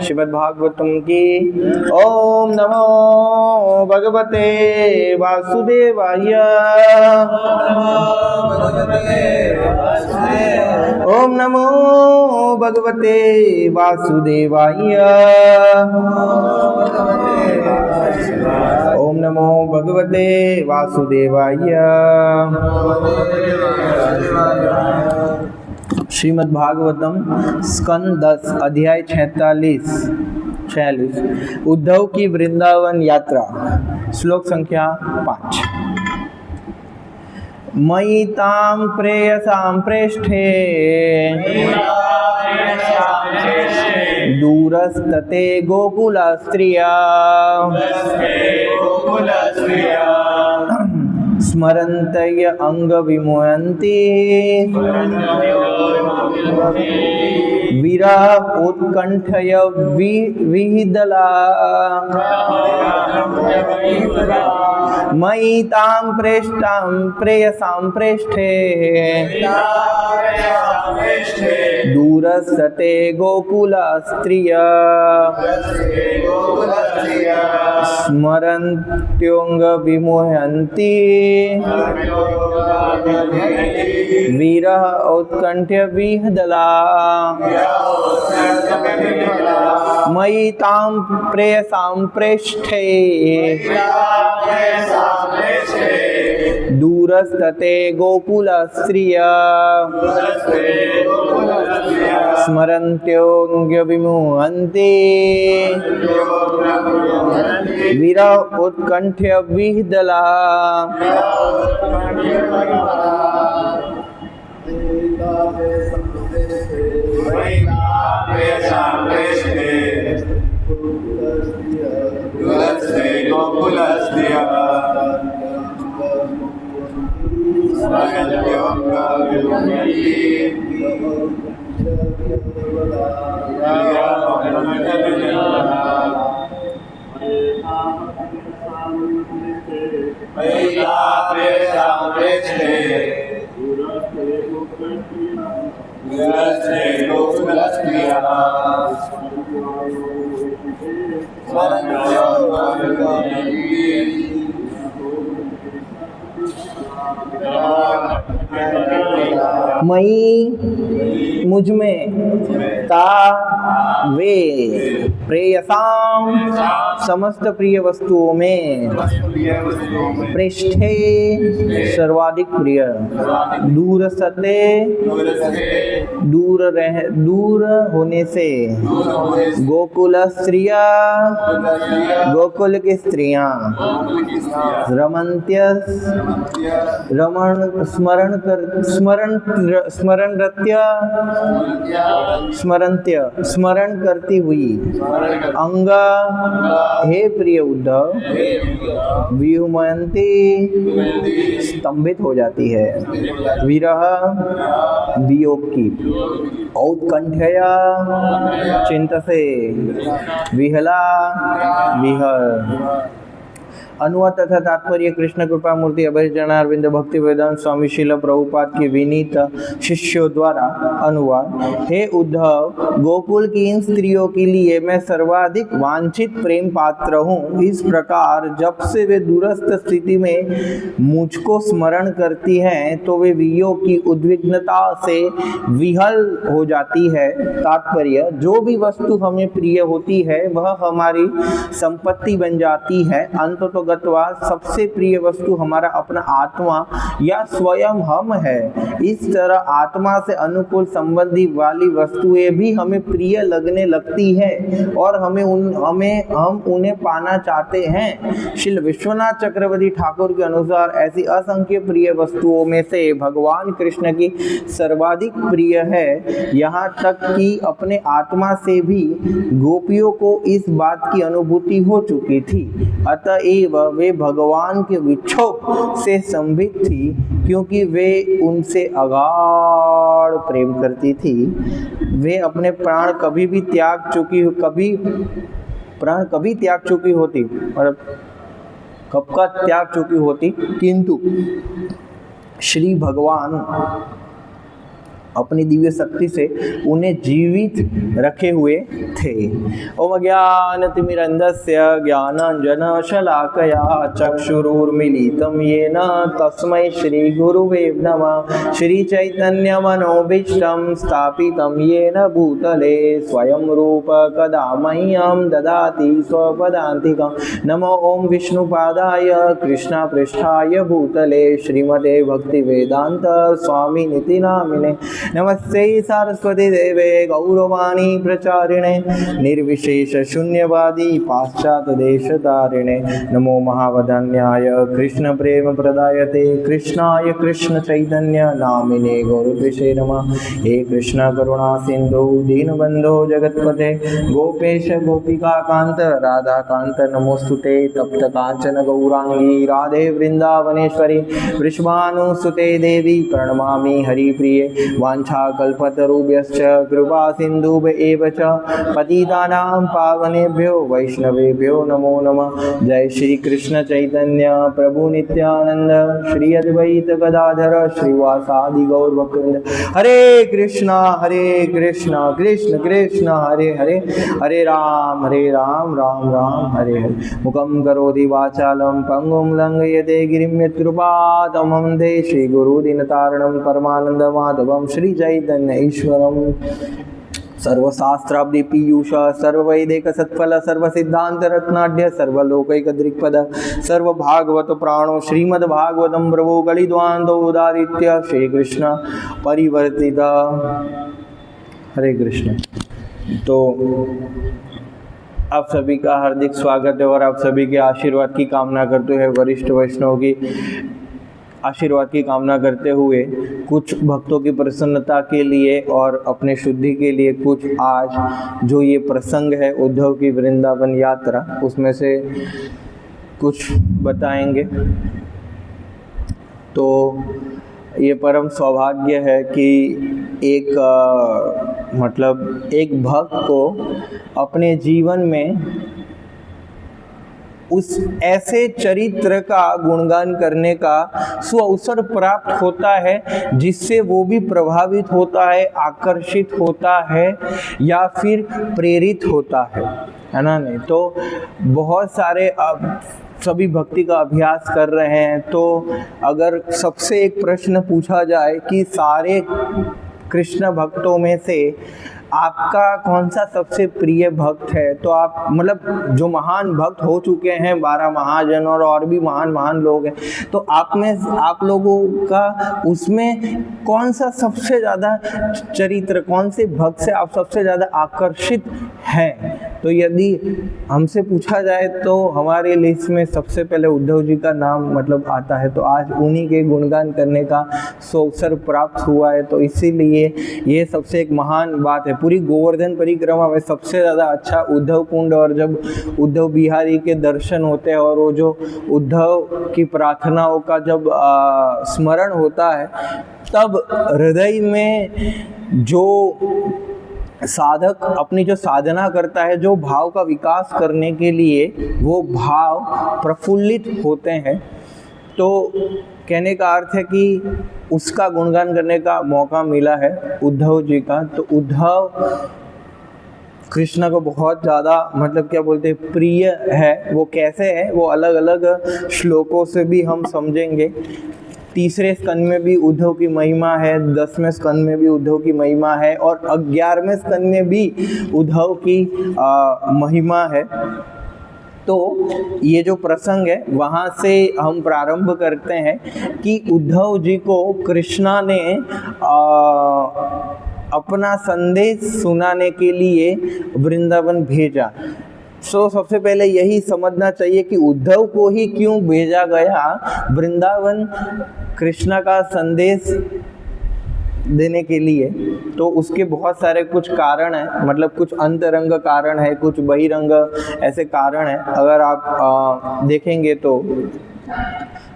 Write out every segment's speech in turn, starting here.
श्रीमद् भागवतम की। ओम नमो भगवते वासुदेवाय। ओम नमो भगवते वासुदेवाय। ओम नमो भगवते वासुदेवाय। श्रीमद् भागवतम स्कंद 10 अध्याय 46 उद्धव की वृंदावन यात्रा। श्लोक संख्या 5। मयि तां प्रेयसां प्रेष्ठे दूरस्तते गोकुलस्त्रिया स्मरन्तय अंगविमुह्यन्ति विरह उत्कण्ठय विहिदला। मयि तां प्रेष्ठां प्रेयसां प्रेष्ठे दूरस्ते गोकुलस्त्रिया स्मरन्त्योऽङ्गविमुह्यन्ति विरह उत्कण्ठ्य विहदला। मयि तां प्रेयसां प्रेष्ठे दूरस्तते गोकुलस्त्रिया स्मरन्त्योऽङ्गविमुह्यन्ति विरह उत्कण्ठ्य विहदला। मयि मुझ में, ता वे, प्रेयसां समस्त प्रिय वस्तुओं में, प्रेष्ठे सर्वाधिक प्रिय, दूरस्ते दूर होने से, गोकुल स्त्रिया गोकुल की स्त्रियां, रमन्त्य रमण स्मरण करती हुई, अंग हे प्रिय उद्धव, विमुह्यन्ति स्तंभित हो जाती है, विरह वियोग की, औत्कण्ठया चिंता से, विहला विहर। अनुवाद तथा तात्पर्य कृष्ण कृपा मूर्ति अभयचरणारविंद भक्ति वेदांत स्वामी श्रील प्रभुपाद के विनीत शिष्यों द्वारा अनुवाद। हे उद्धव, गोकुल की इन स्त्रियों के लिए मैं सर्वाधिक वांछित प्रेम पात्र हूँ। इस प्रकार जब से वे दूरस्थ स्थिति में मुझको स्मरण करती हैं तो वे वियोग की उद्विग्नता से विहल हो जाती है। तात्पर्य, जो भी वस्तु हमें प्रिय होती है वह हमारी संपत्ति बन जाती है। अंततः सबसे प्रिय वस्तु हमारा अपना आत्मा या स्वयं हम है। इस तरह आत्मा से अनुकूल संबंधी वाली वस्तुएं भी हमें प्रिय लगने लगती है और हम उन्हें पाना चाहते हैं। श्री विश्वनाथ चक्रवर्ती ठाकुर के अनुसार ऐसी असंख्य प्रिय वस्तुओं में से भगवान कृष्ण की सर्वाधिक प्रिय है। यहाँ तक कि अपने आत्मा से भी गोपियों को इस बात की अनुभूति हो चुकी थी। अतएव वे भगवान के विक्षोभ से संबित थी, क्योंकि वे उनसे अगाध प्रेम करती थी। वे अपने प्राण कभी त्याग चुकी होती और कब का त्याग चुकी होती, किंतु श्री भगवान अपनी दिव्य शक्ति से उन्हें जीवित रखे हुए थे। ओम ज्ञानतिमिरन्धस्य ज्ञानाञ्जनशलाकया चक्षुरुन्मीलितं येन तस्मै श्रीगुरुवे नमः। श्रीचैतन्यमनोभीष्टं स्थापितं येन भूतले स्वयं रूप कदा मह्यं ददाति स्वपदान्तिकं। नमो ओम विष्णुपादाय कृष्णपृष्ठाय भूतले श्रीमते भक्तिवेदांत स्वामिनिति नामिने। नमस्ते सरस्वती देवे गौरवाणी प्रचारिणे निर्विशेष शून्यवादी पाश्चात्य देशतारिणे। नमो महावदन्याय कृष्ण प्रेम प्रदायते कृष्णाय कृष्ण चैतन्य नामिने गौरद्विषे नमः। हे कृष्ण करुणा सिंधु दीनबंधो जगत्पते गोपेश गोपिका कांत राधा कांत नमोस्तुते। तप्त कांचन गौरांगी राधे वृंदावनेश्वरी वृषभानुसुते देवी प्रणमामि हरिप्रिये। वाञ्छाकल्पतरुभ्यश्च कृपा सिन्धुभ्य च पतितानां पावनेभ्यो वैष्णवेभ्यो नमो नमः। जय श्री कृष्ण चैतन्य प्रभु नित्यानंद श्री अद्वैत गदाधर श्रीवासादि गौर भक्तवृंद। हरे कृष्णा कृष्ण कृष्ण हरे हरे हरे राम राम राम हरे हरे। मुखं करोति वाचालं पंगुं लंघयते गिरिं यत्कृपातमहं देशे गुरुदीनतारणं परमानन्दमाधवं श्री चैतन्य ईश्वरम्। सर्वशास्त्राब्धि पीयूष सर्ववैदिक सत्फल सर्वसिद्धांत रत्नाढ्य सर्वलोकैकदृक्पद सर्वभागवत प्राणो श्रीमद्भागवतं प्रभो गलिद्वान्दो उदादित्य श्री कृष्ण परिवर्तित। हरे कृष्ण। तो आप सभी का हार्दिक स्वागत है और आप सभी के आशीर्वाद की कामना करते हुए वरिष्ठ वैष्णव की आशीर्वाद की कामना करते हुए कुछ भक्तों की प्रसन्नता के लिए और अपने शुद्धि के लिए कुछ आज जो ये प्रसंग है उद्धव की वृंदावन यात्रा उसमें से कुछ बताएंगे। तो ये परम सौभाग्य है कि एक भक्त को अपने जीवन में उस ऐसे चरित्र का गुणगान करने का सुअवसर प्राप्त होता है जिससे वो भी प्रभावित होता है, आकर्षित होता है या फिर प्रेरित होता है ना। नहीं तो बहुत सारे सभी भक्ति का अभ्यास कर रहे हैं, तो अगर सबसे एक प्रश्न पूछा जाए कि सारे कृष्ण भक्तों में से आपका कौन सा सबसे प्रिय भक्त है, तो आप जो महान भक्त हो चुके हैं 12 महाजन और भी महान लोग हैं, तो आप लोगों का उसमें कौन सा सबसे ज़्यादा चरित्र, कौन से भक्त से आप सबसे ज़्यादा आकर्षित हैं। तो यदि हमसे पूछा जाए तो हमारे लिस्ट में सबसे पहले उद्धव जी का नाम आता है। तो आज उन्हीं के गुणगान करने का अवसर प्राप्त हुआ है, तो इसीलिए ये सबसे एक महान बात है। पूरी गोवर्धन परिक्रमा में सबसे ज़्यादा अच्छा उद्धव कुंड, और जब उद्धव बिहारी के दर्शन होते हैं और वो जो उद्धव की प्रार्थनाओं का जब स्मरण होता है, तब हृदय में जो साधक अपनी जो साधना करता है, जो भाव का विकास करने के लिए वो भाव प्रफुल्लित होते हैं। तो कहने का अर्थ है कि उसका गुणगान करने का मौका मिला है उद्धव जी का। तो उद्धव कृष्ण को बहुत ज़्यादा प्रिय है। वो कैसे है वो अलग अलग श्लोकों से भी हम समझेंगे। 3रे स्कंद में भी उद्धव की महिमा है, 10वें स्कंद में भी उद्धव की महिमा है और 11वें स्कंद में भी उद्धव की महिमा है। तो ये जो प्रसंग है वहाँ से हम प्रारंभ करते हैं कि उद्धव जी को कृष्णा ने अपना संदेश सुनाने के लिए वृंदावन भेजा। सबसे पहले यही समझना चाहिए कि उद्धव को ही क्यों भेजा गया वृंदावन कृष्णा का संदेश देने के लिए। तो उसके बहुत सारे कुछ कारण हैं, कुछ अंतरंग कारण है, कुछ बहिरंग ऐसे कारण हैं। अगर आप देखेंगे तो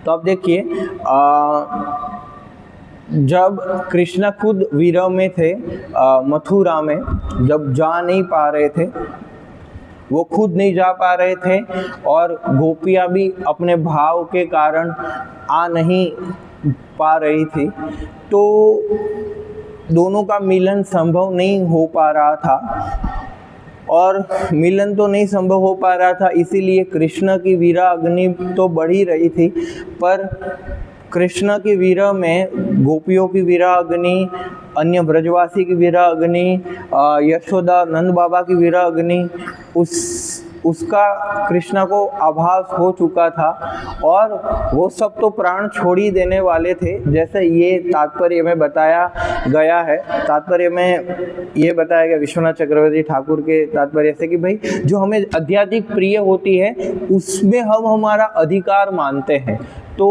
आप देखिए, जब कृष्णा खुद विरह में थे, मथुरा में जब जा नहीं पा रहे थे, वो खुद नहीं जा पा रहे थे और गोपियाँ भी अपने भाव के कारण आ नहीं पा रही थी। तो दोनों का मिलन संभव नहीं हो पा रहा था, और मिलन तो नहीं संभव हो पा रहा था, इसीलिए कृष्ण की वीरा अग्नि तो बढ़ ही रही थी, पर कृष्ण की वीरा में गोपियों की वीरा अग्नि, अन्य ब्रजवासी की वीरा अग्नि, यशोदा नंद बाबा की वीरा अग्नि, उसका कृष्णा को आभास हो चुका था, और वो सब तो प्राण छोड़ ही देने वाले थे। जैसे ये तात्पर्य में बताया गया है, तात्पर्य में ये बताया गया विश्वनाथ चक्रवर्ती ठाकुर के तात्पर्य से कि भाई जो हमें आध्यात्मिक प्रिय होती है उसमें हम हमारा अधिकार मानते हैं। तो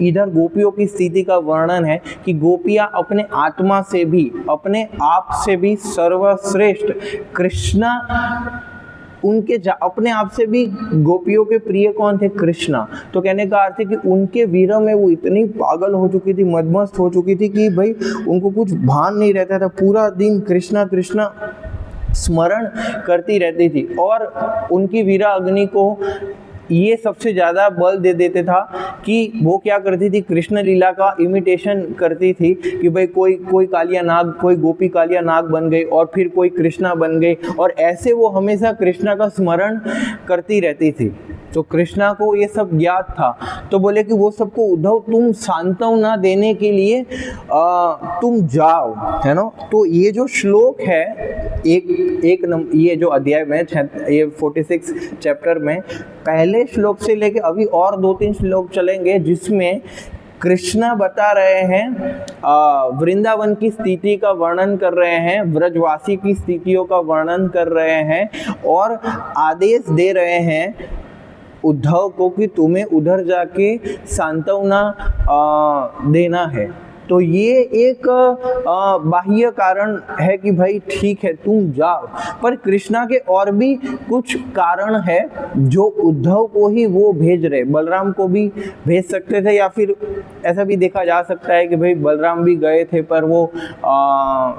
इधर गोपियों की स्थिति का वर्णन है कि गोपियाँ अपने आत्मा से भी, अपने आप से भी सर्वश्रेष्ठ कृष्णा, उनके अपने आप से भी गोपियों के प्रिय कौन थे? कृष्णा। तो कहने का अर्थ है कि उनके वीर में वो इतनी पागल हो चुकी थी, मदमस्त हो चुकी थी कि भाई उनको कुछ भान नहीं रहता था, पूरा दिन कृष्णा कृष्णा स्मरण करती रहती थी। और उनकी वीरा अग्नि को ये सबसे ज़्यादा बल दे देते था कि वो क्या करती थी, कृष्ण लीला का इमिटेशन करती थी कि भाई कोई कालिया नाग, कोई गोपी कालिया नाग बन गई और फिर कोई कृष्णा बन गई, और ऐसे वो हमेशा कृष्णा का स्मरण करती रहती थी। तो कृष्णा को ये सब ज्ञात था, तो बोले कि वो सबको उद्धव तुम सांत्वना देने के लिए तुम जाओ, है ना। तो ये जो श्लोक है ये जो अध्याय में ये 46 चैप्टर में पहले श्लोक से लेके अभी और 2-3 श्लोक चलेंगे जिसमें कृष्णा बता रहे हैं, वृंदावन की स्थिति का वर्णन कर रहे हैं, ब्रजवासी की स्थितियों का वर्णन कर रहे हैं, और आदेश दे रहे हैं उद्धव को कि तुम्हें उधर जाके सांत्वना देना है। तो ये एक बाह्य कारण है कि भाई ठीक है तुम जाओ, पर कृष्णा के और भी कुछ कारण है जो उद्धव को ही वो भेज रहे। बलराम को भी भेज सकते थे, या फिर ऐसा भी देखा जा सकता है कि भाई बलराम भी गए थे पर वो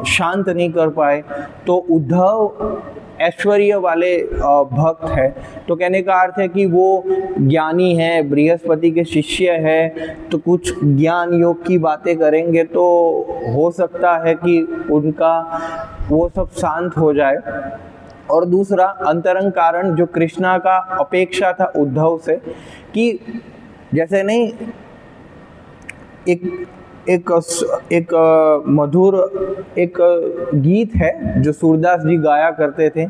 शांत नहीं कर पाए। तो उद्धव ऐश्वर्य वाले भक्त है, तो कहने का अर्थ है कि वो ज्ञानी है, बृहस्पति के शिष्य है, तो कुछ ज्ञान योग की बातें करेंगे तो हो सकता है कि उनका वो सब शांत हो जाए। और दूसरा अंतरंग कारण जो कृष्णा का अपेक्षा था उद्धव से कि जैसे नहीं एक मधुर एक गीत है जो सूरदास जी गाया करते थे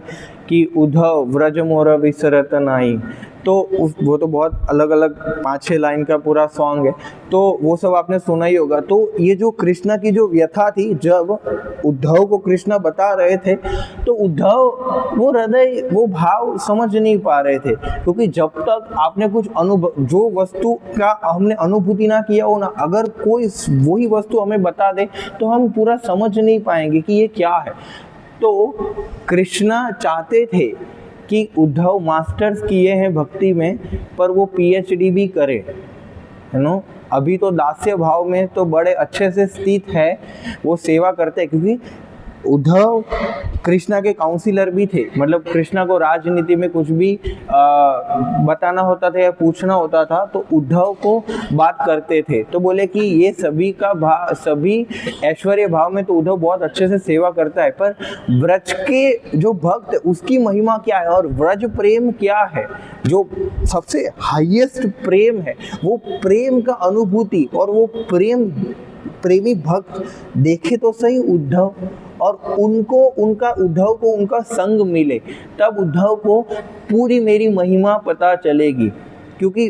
कि उद्धव व्रज मोर विसरत नाई, तो वो तो बहुत अलग अलग 5-6 लाइन का पूरा सॉन्ग है, तो वो सब आपने सुना ही होगा। तो ये जो कृष्णा की जो व्यथा थी, जब उद्धव को कृष्णा बता रहे थे तो उद्धव वो हृदय वो भाव समझ नहीं पा रहे थे, क्योंकि जब तक आपने कुछ अनुभव, जो वस्तु का हमने अनुभूति ना किया हो ना, अगर कोई वही वस्तु हमें बता दे तो हम पूरा समझ नहीं पाएंगे कि ये क्या है। तो कृष्णा चाहते थे कि उद्धव मास्टर्स किए हैं भक्ति में, पर वो PhD भी करे, है ना। अभी तो दास्य भाव में तो बड़े अच्छे से स्थित है, वो सेवा करते हैं, क्योंकि उद्धव कृष्णा के काउंसिलर भी थे। मतलब कृष्णा को राजनीति में कुछ भी बताना होता था या पूछना होता था तो उद्धव को बात करते थे। तो बोले कि ये सभी का सभी ऐश्वर्य भाव में तो उद्धव बहुत अच्छे से सेवा करता है, पर व्रज के जो भक्त उसकी महिमा क्या है और व्रज प्रेम क्या है, जो सबसे हाईएस्ट प्रेम है, वो प्रेम का अनुभूति और वो प्रेमी भक्त देखे तो सही उद्धव, और उद्धव को उनका संग मिले, तब उद्धव को पूरी मेरी महिमा पता चलेगी। क्योंकि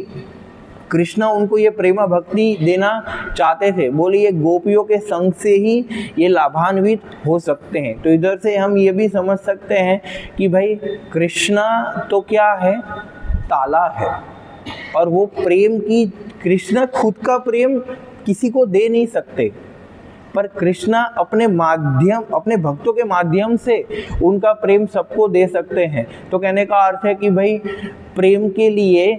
कृष्णा उनको ये प्रेमा भक्ति देना चाहते थे, बोले ये गोपियों के संग से ही ये लाभान्वित हो सकते हैं। तो इधर से हम ये भी समझ सकते हैं कि भाई कृष्णा तो क्या है, ताला है, और वो प्रेम की, कृष्णा खुद का प्रेम किसी को दे नहीं सकते, पर कृष्णा अपने भक्तों के माध्यम से उनका प्रेम सबको दे सकते हैं। तो कहने का अर्थ है कि भाई प्रेम के लिए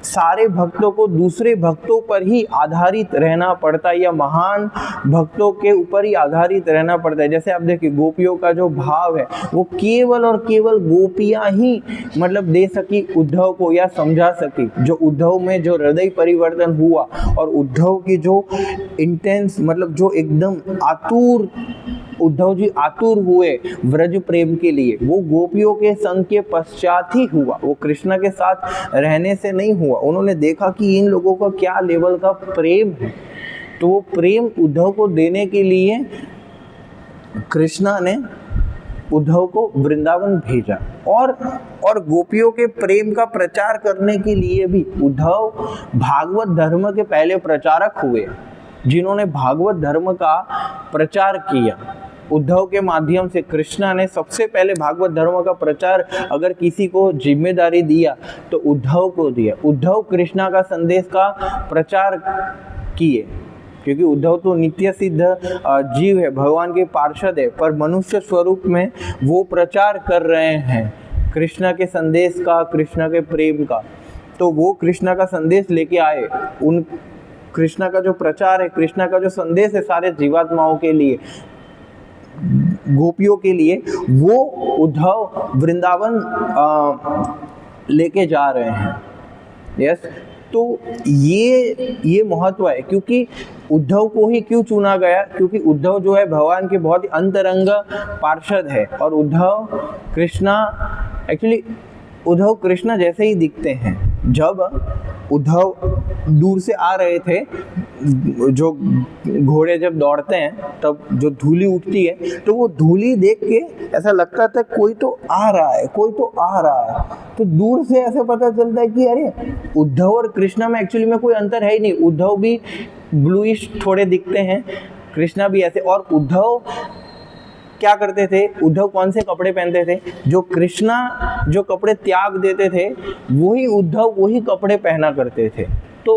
सारे भक्तों को दूसरे भक्तों पर ही आधारित रहना पड़ता है, या महान भक्तों के ऊपर ही आधारित रहना पड़ता है। जैसे आप देखिए गोपियों का जो भाव है वो केवल और केवल गोपियां ही मतलब दे सकी उद्धव को या समझा सकी। जो उद्धव में जो हृदय परिवर्तन हुआ और उद्धव की जो इंटेंस मतलब जो एकदम आतुर, उद्धव जी आतुर हुए व्रज प्रेम के लिए, वो गोपियों के संग के पश्चात ही हुआ, वो कृष्णा के साथ रहने से नहीं हुआ। उन्होंने देखा कि इन लोगों का क्या लेवल का प्रेम है, तो वो प्रेम उद्धव को देने के लिए कृष्णा ने उद्धव को वृंदावन भेजा। और गोपियों के प्रेम का प्रचार करने के लिए भी उद्धव भागवत धर्म के पहले प्रचारक हुए, जिन्होंने भागवत धर्म का प्रचार किया। उद्धव के माध्यम से कृष्णा ने सबसे पहले भागवत धर्म का प्रचार अगर किसी को जिम्मेदारी दिया तो उद्धव को दिया। उद्धव कृष्णा का संदेश का प्रचार किए, क्योंकि उद्धव तो नित्य सिद्ध जीव है, भगवान के पार्षद है, पर मनुष्य स्वरूप में वो प्रचार कर रहे हैं कृष्णा के संदेश का, कृष्णा के प्रेम का। तो वो कृष्णा का संदेश लेके आए। उन कृष्णा का जो प्रचार है, कृष्णा का जो संदेश है सारे जीवात्माओं के लिए, गोपियों के लिए, वो उद्धव वृंदावन लेके जा रहे हैं। यस, तो ये महत्व है। क्योंकि उद्धव को ही क्यों चुना गया? क्योंकि उद्धव जो है भगवान के बहुत ही अंतरंग पार्षद है, और उद्धव कृष्णा एक्चुअली उद्धव कृष्णा जैसे ही दिखते हैं। जब उद्धव दूर से आ रहे थे, जो घोड़े जब दौड़ते हैं तब जो धूली उठती है, तो वो धूली देख के ऐसा लगता था कोई तो आ रहा है, कोई तो आ रहा है। तो दूर से ऐसे पता चलता है कि अरे उद्धव और कृष्णा में एक्चुअली में कोई अंतर है ही नहीं। उद्धव भी ब्लूइश थोड़े दिखते हैं, कृष्णा भी ऐसे। और उद्धव क्या करते थे? उद्धव कौन से कपड़े पहनते थे? जो कृष्णा जो कपड़े त्याग देते थे वही उद्धव वही कपड़े पहना करते थे। तो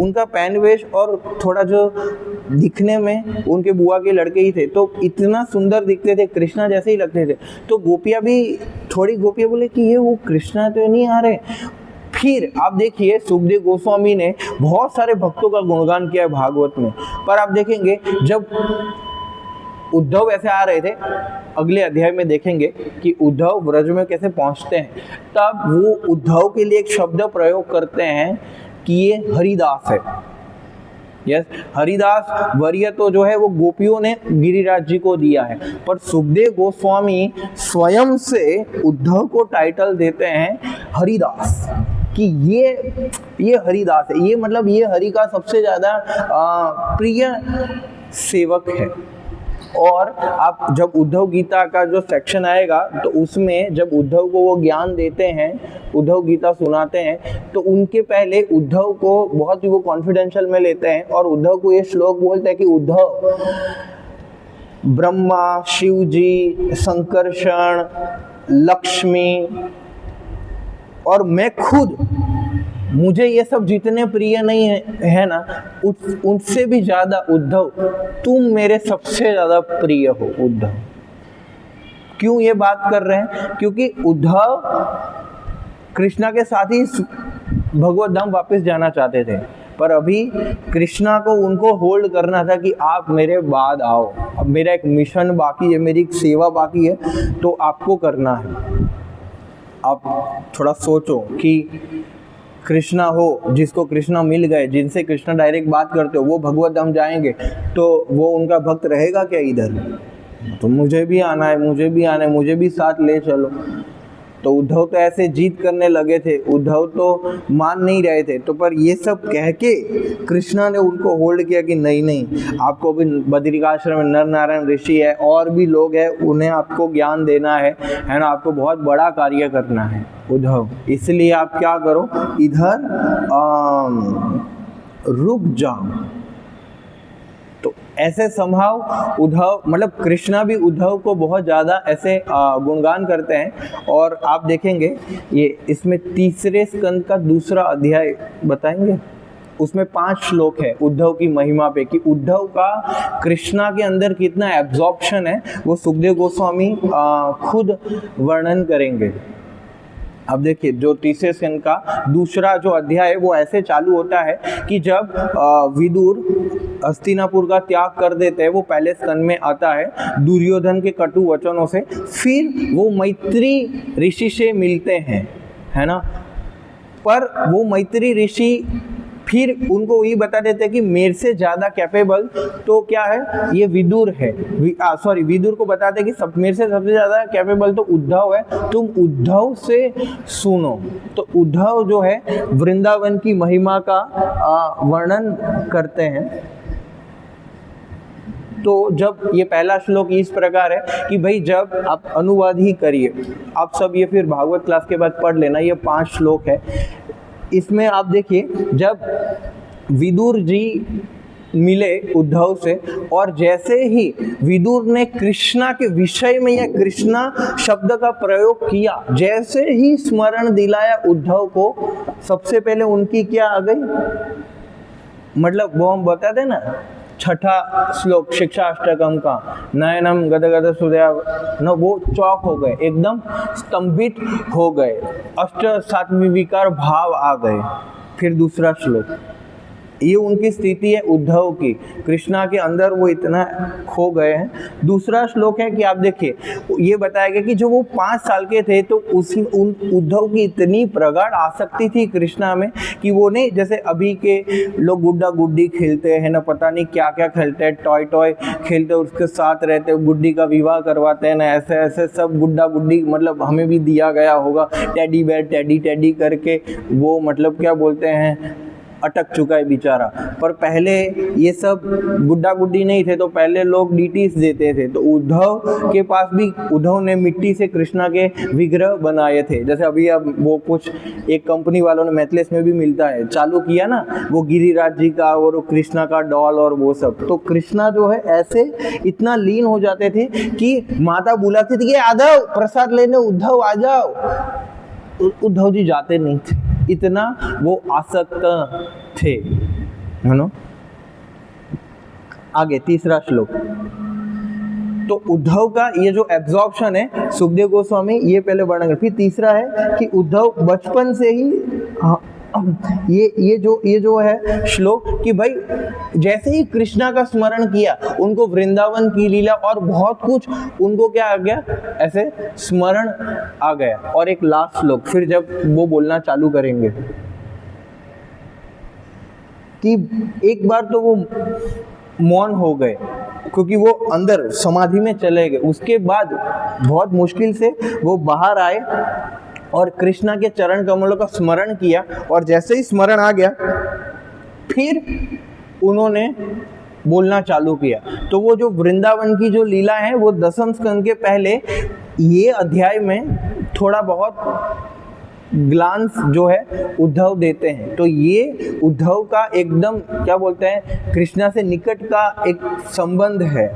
उनका पहनवेश और थोड़ा जो दिखने में उनके बुआ के लड़के ही थे, तो इतना सुंदर दिखते थे, कृष्णा जैसे ही लगते थे। तो गोपियाँ भी, थोड़ी गोपियाँ बोले कि ये वो कृष्णा तो नहीं आ रहे। फिर आप देखिए सुखदेव गोस्वामी ने बहुत सारे भक्तों का गुणगान किया है भागवत में, पर आप देखेंगे जब उद्धव ऐसे आ रहे थे, अगले अध्याय में देखेंगे कि उद्धव ब्रज में कैसे पहुंचते हैं, तब वो उद्धव के लिए एक शब्द प्रयोग करते हैं कि ये हरिदास है। यस, हरिदास वर्य तो जो है वो गोपियों ने गिरिराज जी को दिया है, पर सुखदेव गोस्वामी स्वयं से उद्धव को टाइटल देते हैं हरिदास, कि ये हरिदास है। ये मतलब ये हरि का सबसे ज़्यादा प्रिय सेवक है। और आप जब उद्धव गीता का जो सेक्शन आएगा तो उसमें जब उद्धव को वो ज्ञान देते हैं, उद्धव गीता सुनाते हैं, तो उनके पहले उद्धव को बहुत ही वो कॉन्फिडेंशियल में लेते हैं और उद्धव को ये श्लोक बोलते हैं कि उद्धव, ब्रह्मा, शिव जी, संकर्षण, लक्ष्मी और मैं खुद, मुझे ये सब जितने प्रिय नहीं है ना, उनसे भी ज़्यादा उद्धव तुम मेरे सबसे ज़्यादा प्रिय हो। उद्धव क्यों ये बात कर रहे हैं? क्योंकि उद्धव कृष्णा के साथ ही भगवत धाम वापस जाना चाहते थे, पर अभी कृष्णा को उनको होल्ड करना था कि आप मेरे बाद आओ, अब मेरा एक मिशन बाकी है, मेरी एक सेवा बाकी है, तो आपको करना है। आप थोड़ा सोचो कि कृष्णा हो, जिसको कृष्णा मिल गए, जिनसे कृष्णा डायरेक्ट बात करते हो, वो भगवत धाम जाएंगे, तो वो उनका भक्त रहेगा क्या इधर? तो मुझे भी आना है, मुझे भी आना है, मुझे भी साथ ले चलो। तो उद्धव तो ऐसे जीत करने लगे थे, उद्धव तो मान नहीं रहे थे। तो पर ये सब कह के कृष्णा ने उनको होल्ड किया कि नहीं नहीं, आपको भी बद्रिकाश्रम में नर नारायण ऋषि है और भी लोग हैं, उन्हें आपको ज्ञान देना है ना, आपको बहुत बड़ा कार्य करना है उद्धव, इसलिए आप क्या करो, इधर रुक जाओ। तो ऐसे संभाव उद्धव, मतलब कृष्णा भी उद्धव को बहुत ज़्यादा ऐसे गुणगान करते हैं। और आप देखेंगे ये इसमें तीसरे स्कंद का दूसरा अध्याय बताएंगे, उसमें 5 श्लोक है उद्धव की महिमा पे, कि उद्धव का कृष्णा के अंदर कितना एब्जॉर्प्शन है, वो सुखदेव गोस्वामी खुद वर्णन करेंगे। अब देखिए जो तीसरे स्कंद का दूसरा जो अध्याय है वो ऐसे चालू होता है कि जब विदुर हस्तिनापुर का त्याग कर देते हैं, वो पहले स्कंद में आता है दुर्योधन के कटु वचनों से, फिर वो मैत्री ऋषि से मिलते हैं, है ना। पर वो मैत्री ऋषि फिर उनको ये बता देते हैं कि मेरे से ज़्यादा कैपेबल तो क्या है, ये विदुर है। विदुर को बताते हैं कि मेरे से सबसे ज़्यादा कैपेबल तो उद्धव है, तुम उद्धव से सुनो। तो उद्धव जो है वृंदावन की महिमा का वर्णन करते हैं। तो जब ये पहला श्लोक इस प्रकार है कि भाई जब आप अनुवाद ही करिए, आप सब ये फिर भागवत क्लास के बाद पढ़ लेना, ये 5 श्लोक है। इसमें आप देखिए जब विदुर जी मिले उद्धव से, और जैसे ही विदुर ने कृष्णा के विषय में या कृष्णा शब्द का प्रयोग किया, जैसे ही स्मरण दिलाया उद्धव को, सबसे पहले उनकी क्या आ गई, मतलब वो हम बताते ना 6ठा श्लोक शिक्षा अष्टकम का, नयनम गदगद सूर्या न, वो चौक हो गए, एकदम स्तंभित हो गए, अष्ट सात्विक विकार भाव आ गए। फिर दूसरा श्लोक, ये उनकी स्थिति है उद्धव की, कृष्णा के अंदर वो इतना खो गए हैं। दूसरा श्लोक है कि आप देखिए ये बताया गया कि जो वो 5 साल के थे तो उद्धव की इतनी प्रगाढ़ आसक्ति थी कृष्णा में कि वो नहीं, जैसे अभी के लोग गुड्डा गुड्डी खेलते हैं ना, पता नहीं क्या क्या खेलते हैं, टॉय टॉय खेलते हैं, उसके साथ रहते हैं, गुड्डी का विवाह करवाते हैं ना, ऐसे ऐसे सब गुड्डा गुड्डी, मतलब हमें भी दिया गया होगा टेडी बेयर टेडी टेडी करके, वो मतलब क्या बोलते हैं अटक चुका है बेचारा। पर पहले ये सब गुड्डा गुड्डी नहीं थे, तो पहले लोग डीटीज देते थे। तो उद्धव के पास भी, उद्धव ने मिट्टी से कृष्णा के विग्रह बनाए थे, जैसे अभी अब वो कुछ एक कंपनी वालों ने मैथलेस में भी मिलता है, चालू किया ना, वो गिरिराज जी का और कृष्णा का डॉल और वो सब। तो कृष्णा जो है ऐसे इतना लीन हो जाते थे कि माता बुलाती थी कि आधव प्रसाद लेने, उद्धव आ जाओ, उद्धव जी जाते नहीं थे, इतना वो आसक्त थे, है ना। आगे तीसरा श्लोक, तो उद्धव का ये जो एब्जॉर्प्शन है सुखदेव गोस्वामी ये पहले वर्णन कर, फिर तीसरा है कि उद्धव बचपन से ही ये जो है श्लोक कि भाई जैसे ही कृष्णा का स्मरण किया, उनको वृंदावन की लीला और बहुत कुछ उनको क्या आ गया, ऐसे स्मरण आ गया। और एक लास्ट श्लोक फिर जब वो बोलना चालू करेंगे कि एक बार तो वो मौन हो गए क्योंकि वो अंदर समाधि में चले गए, उसके बाद बहुत मुश्किल से वो बाहर आए और कृष्णा के चरण कमलों का स्मरण किया, और जैसे ही स्मरण आ गया फिर उन्होंने बोलना चालू किया। तो वो जो वृंदावन की जो लीला है वो 10वें स्कंद के पहले ये अध्याय में थोड़ा बहुत ग्लांस जो है उद्धव देते हैं। तो ये उद्धव का एकदम क्या बोलते हैं कृष्णा से निकट का एक संबंध है,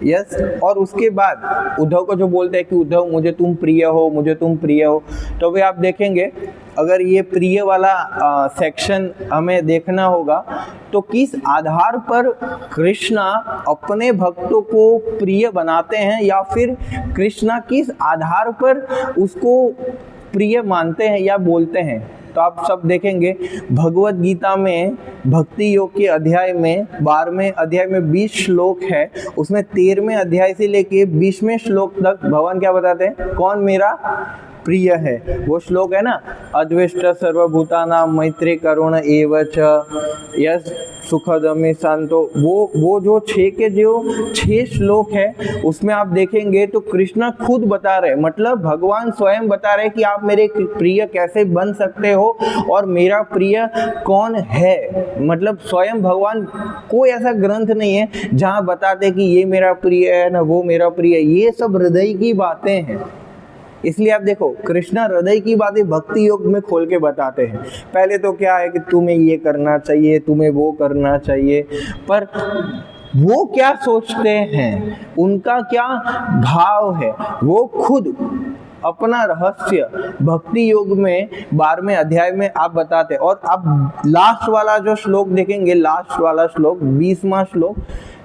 यस। और उसके बाद उद्धव को जो बोलते हैं कि उद्धव मुझे तुम प्रिय हो, मुझे तुम प्रिय हो, तो वे आप देखेंगे अगर ये प्रिय वाला सेक्शन हमें देखना होगा तो किस आधार पर कृष्णा अपने भक्तों को प्रिय बनाते हैं, या फिर कृष्णा किस आधार पर उसको प्रिय मानते हैं या बोलते हैं। तो आप सब देखेंगे भगवत गीता में भक्ति योग के अध्याय में 12वें अध्याय में 20 श्लोक है, उसमें 13वें अध्याय से लेके 20वें श्लोक तक भगवान क्या बताते हैं, कौन मेरा प्रिय है। वो श्लोक है ना, अद्वेष्ट सर्वभूतानां मैत्री करुण एव च यस सुखदमे शांतो, वो जो 6 श्लोक है उसमें आप देखेंगे तो कृष्ण खुद बता रहे, मतलब भगवान स्वयं बता रहे कि आप मेरे प्रिय कैसे बन सकते हो और मेरा प्रिय कौन है। मतलब स्वयं भगवान, कोई ऐसा ग्रंथ नहीं है जहाँ बताते कि ये मेरा प्रिय है ना वो मेरा प्रिय, ये सब हृदय की बातें हैं। इसलिए आप देखो कृष्णा हृदय की बातें भक्ति योग में खोल के बताते हैं। पहले तो क्या है कि तुम्हें ये करना चाहिए, तुम्हें वो करना चाहिए, पर वो क्या सोचते हैं, उनका क्या भाव है, वो खुद अपना रहस्य भक्ति योग में 12वें अध्याय में आप बताते हैं। और आप लास्ट वाला जो श्लोक देखेंगे, लास्ट वाला श्लोक 20वां श्लोक,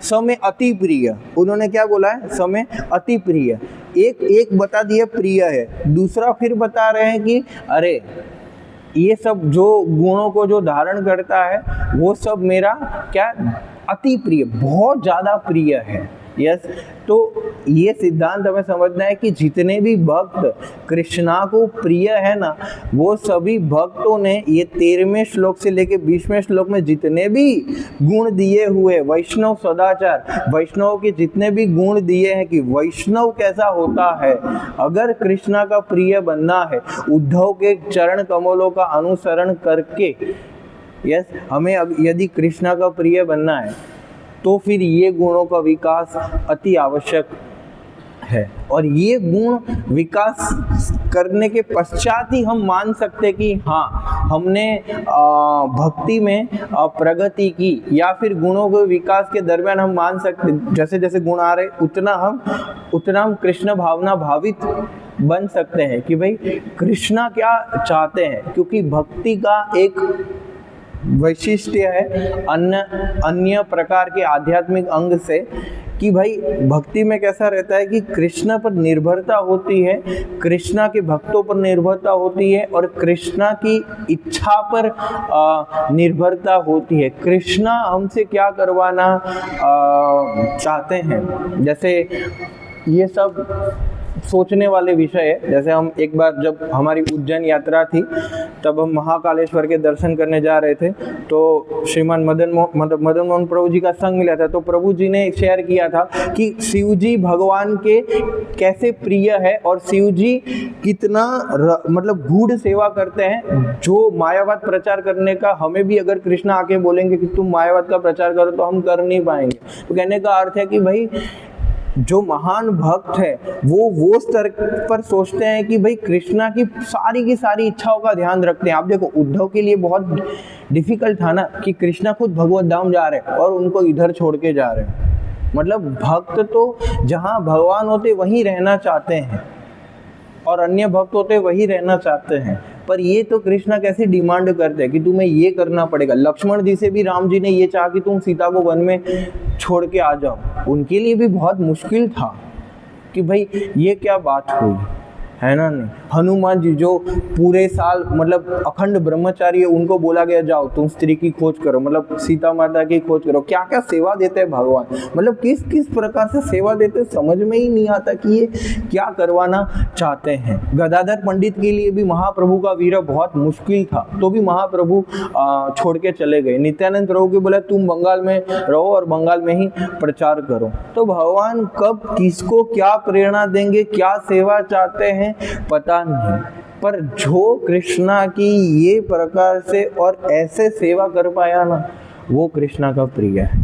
समय अति प्रिय, उन्होंने क्या बोला है, समय अति प्रिय। एक बता दिया प्रिय है, दूसरा फिर बता रहे हैं कि अरे ये सब जो गुणों को जो धारण करता है वो सब मेरा क्या अति प्रिय, बहुत ज़्यादा प्रिय है। यस, तो ये सिद्धांत हमें समझना है कि जितने भी भक्त कृष्णा को प्रिय है ना, वो सभी भक्तों ने ये 13वें श्लोक से लेके 20वें श्लोक में जितने भी गुण दिए हुए, वैष्णव सदाचार, वैष्णव के जितने भी गुण दिए हैं कि वैष्णव कैसा होता है, अगर कृष्णा का प्रिय बनना है, उद्धव के चरण कमलों का अनुसरण करके, यस, हमें यदि कृष्णा का प्रिय बनना है तो फिर ये गुणों का विकास अति आवश्यक है। और ये गुण विकास करने के पश्चात ही हम मान सकते कि हाँ, हमने भक्ति में प्रगति की, या फिर गुणों के विकास के दरमियान हम मान सकते जैसे जैसे गुण आ रहे उतना हम कृष्ण भावना भावित बन सकते हैं कि भाई कृष्णा क्या चाहते हैं। क्योंकि भक्ति का एक वैशिष्ट्य है अन्य प्रकार के आध्यात्मिक अंग से कि भाई भक्ति में कैसा रहता है कि कृष्णा पर निर्भरता होती है, कृष्णा के भक्तों पर निर्भरता होती है और कृष्णा की इच्छा पर निर्भरता होती है। कृष्णा हमसे क्या करवाना चाहते हैं, जैसे ये सब सोचने वाले विषय है। जैसे हम एक बार जब हमारी उज्जैन यात्रा थी तब हम महाकालेश्वर के दर्शन करने जा रहे थे, तो श्रीमान मदन मोहन प्रभु जी का संग मिला था। तो प्रभु जी ने शेयर किया था कि शिव जी भगवान के कैसे प्रिय है और शिव जी कितना मतलब गूढ़ सेवा करते हैं। जो मायावाद प्रचार करने का हमें भी अगर कृष्णा आके बोलेंगे कि तुम मायावाद का प्रचार करो तो हम कर नहीं पाएंगे। तो कहने का अर्थ है कि भाई जो महान भक्त है वो स्तर पर सोचते हैं कि भाई कृष्णा की सारी इच्छाओं का ध्यान रखते हैं। आप देखो उद्धव के लिए बहुत डिफिकल्ट था ना कि कृष्णा खुद भगवत धाम जा रहे हैं और उनको इधर छोड़ के जा रहे हैं। मतलब भक्त तो जहाँ भगवान होते वहीं रहना चाहते हैं और अन्य भक्त होते वहीं रहना चाहते हैं। पर ये तो कृष्णा कैसी डिमांड करते हैं कि तुम्हें ये करना पड़ेगा। लक्ष्मण जी से भी राम जी ने ये चाहा कि तुम सीता को वन में छोड़ के आ जाओ। उनके लिए भी बहुत मुश्किल था कि भाई ये क्या बात हुई, है ना। नहीं, हनुमान जी जो पूरे साल मतलब अखंड ब्रह्मचारी है, उनको बोला गया जाओ तुम स्त्री की खोज करो, मतलब सीता माता की खोज करो। क्या क्या सेवा देते हैं भगवान, मतलब किस किस प्रकार से सेवा देते हैं, समझ में ही नहीं आता कि ये क्या करवाना चाहते हैं। गदाधर पंडित के लिए भी महाप्रभु का विरह बहुत मुश्किल था, तो भी महाप्रभु छोड़ के चले गए। नित्यानंद प्रभु के बोला तुम बंगाल में रहो और बंगाल में ही प्रचार करो। तो भगवान कब किसको क्या प्रेरणा देंगे, क्या सेवा चाहते हैं पता नहीं। पर जो कृष्णा की ये प्रकार से और ऐसे सेवा कर पाया ना, वो कृष्णा का प्रिय है।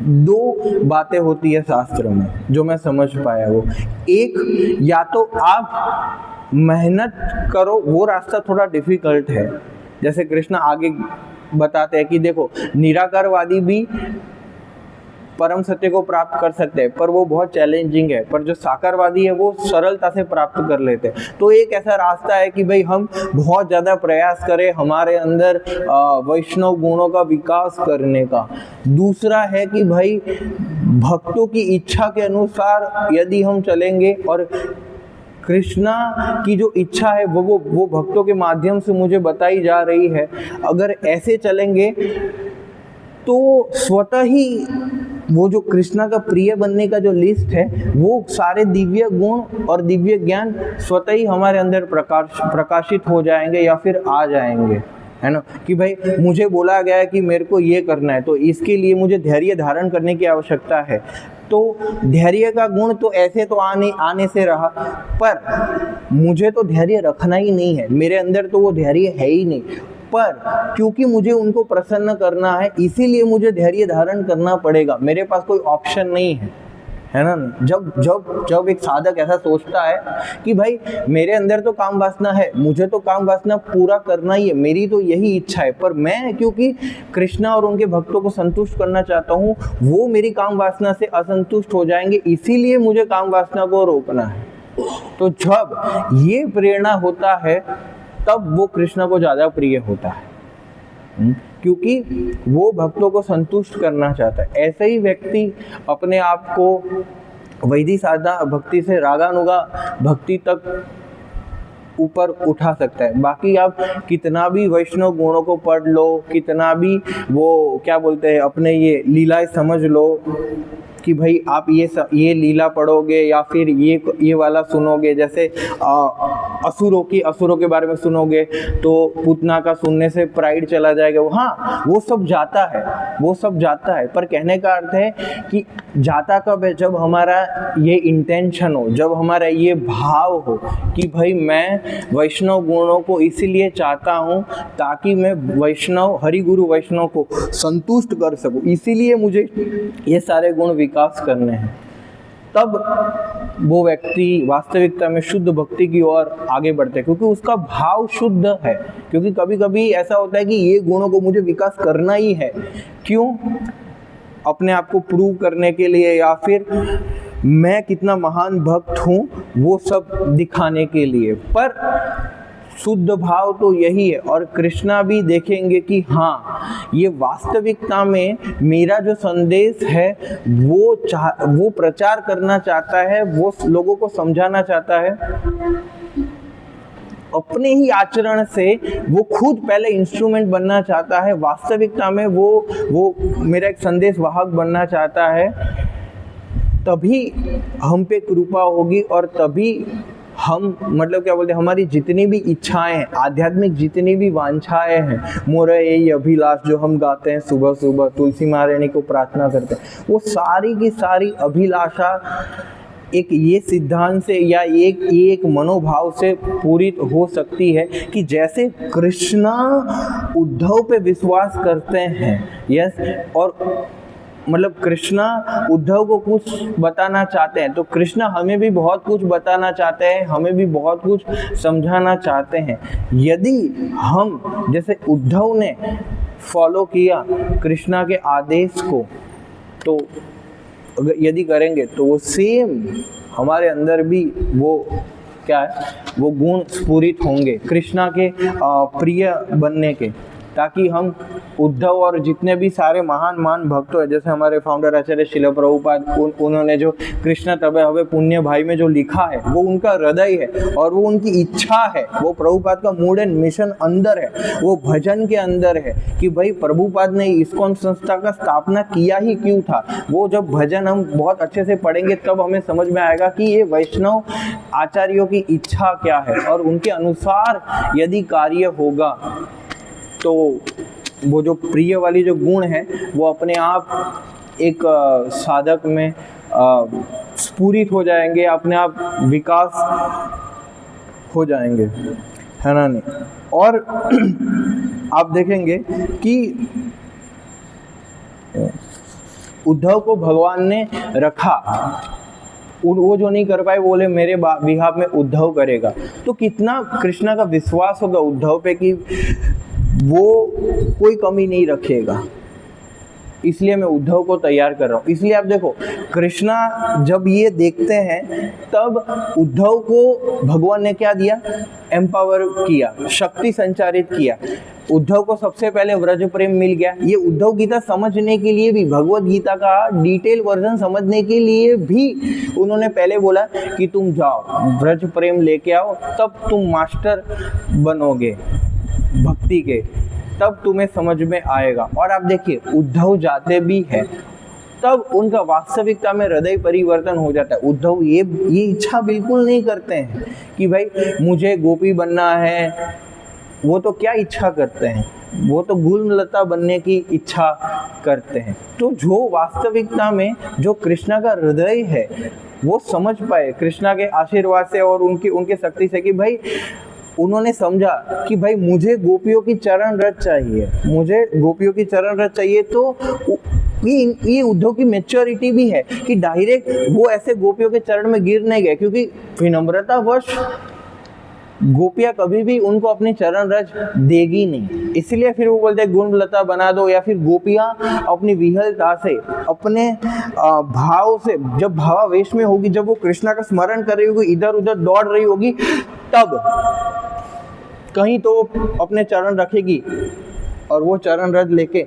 दो बातें होती है शास्त्र में जो मैं समझ पाया। वो एक, या तो आप मेहनत करो, वो रास्ता थोड़ा डिफिकल्ट है। जैसे कृष्णा आगे बताते हैं कि देखो निराकारवादी भी परम सत्य को प्राप्त कर सकते हैं, पर वो बहुत चैलेंजिंग है। पर जो साकारवादी है वो सरलता से प्राप्त कर लेते हैं। तो एक ऐसा रास्ता है कि भाई हम बहुत ज़्यादा प्रयास करें हमारे अंदर वैष्णव गुणों का विकास करने का। दूसरा है कि भाई भक्तों की इच्छा के अनुसार यदि हम चलेंगे और कृष्णा की जो इच्छा है वो भक्तों के माध्यम से मुझे बताई जा रही है, अगर ऐसे चलेंगे तो स्वतः ही वो जो कृष्णा का प्रिय बनने का जो लिस्ट है, वो सारे दिव्य गुण और दिव्य ज्ञान स्वतः ही हमारे अंदर प्रकाशित हो जाएंगे या फिर आ जाएंगे, है ना। कि भाई मुझे बोला गया है कि मेरे को ये करना है, तो इसके लिए मुझे धैर्य धारण करने की आवश्यकता है। तो धैर्य का गुण तो ऐसे तो आने से रहा, पर मुझे तो धैर्य रखना ही नहीं है, मेरे अंदर तो वो धैर्य है ही नहीं। पर क्योंकि मुझे उनको प्रसन्न करना है, इसीलिए मुझे धैर्य धारण करना पड़ेगा, मेरे पास कोई ऑप्शन नहीं है, है ना। जब एक साधक ऐसा सोचता है कि भाई मेरे अंदर तो काम वासना है, मुझे तो काम वासना पूरा करना ही है, मेरी तो यही इच्छा है, पर मैं क्योंकि कृष्णा और उनके भक्तों को संतुष्ट करना चाहता हूँ, वो मेरी काम वासना से असंतुष्ट हो जाएंगे, इसीलिए मुझे काम वासना को रोकना है। तो जब ये प्रेरणा होता है तब वो कृष्णा को ज़्यादा प्रिय होता है, क्योंकि वो भक्तों को संतुष्ट करना चाहता है। ऐसे ही व्यक्ति अपने आप को वैदिक साधना भक्ति से रागानुगा भक्ति तक ऊपर उठा सकता है। बाकी आप कितना भी वैष्णव गुणों को पढ़ लो, कितना भी वो क्या बोलते हैं अपने ये लीलाएं समझ लो कि भाई आप ये लीला पढ़ोगे या फिर ये वाला सुनोगे, जैसे असुरों के बारे में सुनोगे तो पूतना का सुनने से प्राइड चला जाएगा। हाँ, वो सब जाता है, पर कहने का अर्थ है कि जाता कब है, जब हमारा ये इंटेंशन हो, जब हमारा ये भाव हो कि भाई मैं वैष्णव गुणों को इसीलिए चाहता हूँ ताकि मैं हरिगुरु वैष्णव को संतुष्ट कर सकूँ, इसीलिए मुझे ये सारे गुण विकास करने हैं। तब वो व्यक्ति वास्तविकता में शुद्ध भक्ति की ओर आगे बढ़ते हैं, क्योंकि उसका भाव शुद्ध है। क्योंकि कभी कभी ऐसा होता है कि ये गुणों को मुझे विकास करना ही है, क्यों? अपने आप को प्रूव करने के लिए, या फिर मैं कितना महान भक्त हूँ वो सब दिखाने के लिए। पर शुद्ध भाव तो यही है। और कृष्णा भी देखेंगे कि हाँ, ये वास्तविकता में मेरा जो संदेश है वो प्रचार करना चाहता है, वो लोगों को समझाना चाहता है। अपने ही आचरण से वो खुद पहले इंस्ट्रूमेंट बनना चाहता है, वास्तविकता में वो मेरा एक संदेश वाहक बनना चाहता है। तभी हम पे कृपा होगी और तभी हम मतलब क्या बोलते हैं, हमारी जितनी भी इच्छाएं हैं, आध्यात्मिक जितनी भी वांछाएं हैं, मोरे यही अभिलाष जो हम गाते हैं सुबह सुबह तुलसी महारानी को प्रार्थना करते हैं, वो सारी की सारी अभिलाषा एक ये सिद्धांत से या एक मनोभाव से पूरी हो सकती है कि जैसे कृष्णा उद्धव पे विश्वास करते हैं, यस, और मतलब कृष्णा उद्धव को कुछ बताना चाहते हैं, तो कृष्णा हमें भी बहुत कुछ बताना चाहते हैं, हमें भी बहुत कुछ समझाना चाहते हैं। यदि हम जैसे उद्धव ने फॉलो किया कृष्णा के आदेश को, तो यदि करेंगे तो वो सेम हमारे अंदर भी वो क्या है, वो गुण स्फुरित होंगे कृष्णा के प्रिय बनने के, ताकि हम उद्धव और जितने भी सारे महान भक्त हैं, जैसे हमारे फाउंडर आचार्य श्रील प्रभुपाद, उन्होंने जो कृष्ण तबे हवे पुण्य भाई में जो लिखा है वो उनका हृदय है और वो उनकी इच्छा है, वो प्रभुपाद का मूड एंड मिशन अंदर है, वो भजन के अंदर है कि भाई प्रभुपाद ने इस्कॉन संस्था का स्थापना किया ही क्यों था। वो जब भजन हम बहुत अच्छे से पढ़ेंगे तब हमें समझ में आएगा कि ये वैष्णव आचार्यों की इच्छा क्या है, और उनके अनुसार यदि कार्य होगा तो वो जो प्रिय वाली जो गुण है वो अपने आप एक साधक में स्फुरित हो जाएंगे, अपने आप विकास हो जाएंगे, है ना नहीं। और आप देखेंगे कि उद्धव को भगवान ने रखा, वो जो नहीं कर पाए वो बोले मेरे बिहाफ में उद्धव करेगा, तो कितना कृष्णा का विश्वास होगा उद्धव पे कि वो कोई कमी नहीं रखेगा, इसलिए मैं उद्धव को तैयार कर रहा हूँ। इसलिए आप देखो कृष्णा जब ये देखते हैं तब उद्धव को भगवान ने क्या दिया, एम्पावर किया, शक्ति संचारित किया। उद्धव को सबसे पहले व्रज प्रेम मिल गया। ये उद्धव गीता समझने के लिए भी, भगवत गीता का डिटेल वर्जन समझने के लिए भी उन्होंने पहले बोला कि तुम जाओ व्रज प्रेम लेके आओ, तब तुम मास्टर बनोगे भक्ति के, तब तुम्हें समझ में आएगा। और आप देखिए उद्धव जाते भी हैं तब उनका वास्तविकता में हृदय परिवर्तन हो जाता है। उद्धव ये इच्छा बिल्कुल नहीं करते हैं कि भाई मुझे गोपी बनना है, वो तो क्या इच्छा करते हैं, वो तो गुललता बनने की इच्छा करते हैं। तो जो वास्तविकता में जो कृष्णा का हृदय है वो समझ पाए कृष्णा के आशीर्वाद से और उनके शक्ति से कि भाई उन्होंने समझा कि भाई मुझे गोपियों की चरण रज चाहिए, मुझे गोपियों की चरण रज चाहिए। तो ये उद्धव की मैच्योरिटी भी है कि डायरेक्ट वो ऐसे गोपियों के चरण में गिर नहीं गए, क्योंकि विनम्रतावश गोपियाँ कभी भी उनको अपनी चरण रज देगी नहीं। इसलिए फिर वो बोलते हैं गुणलता बना दो, या फिर गोपियाँ अपनी विहलता से, अपने भाव से, जब भावावेश में होगी, जब वो कृष्णा का स्मरण कर रही होगी, इधर उधर दौड़ रही होगी, तब कहीं तो अपने चरण रखेगी और वो चरण रज लेके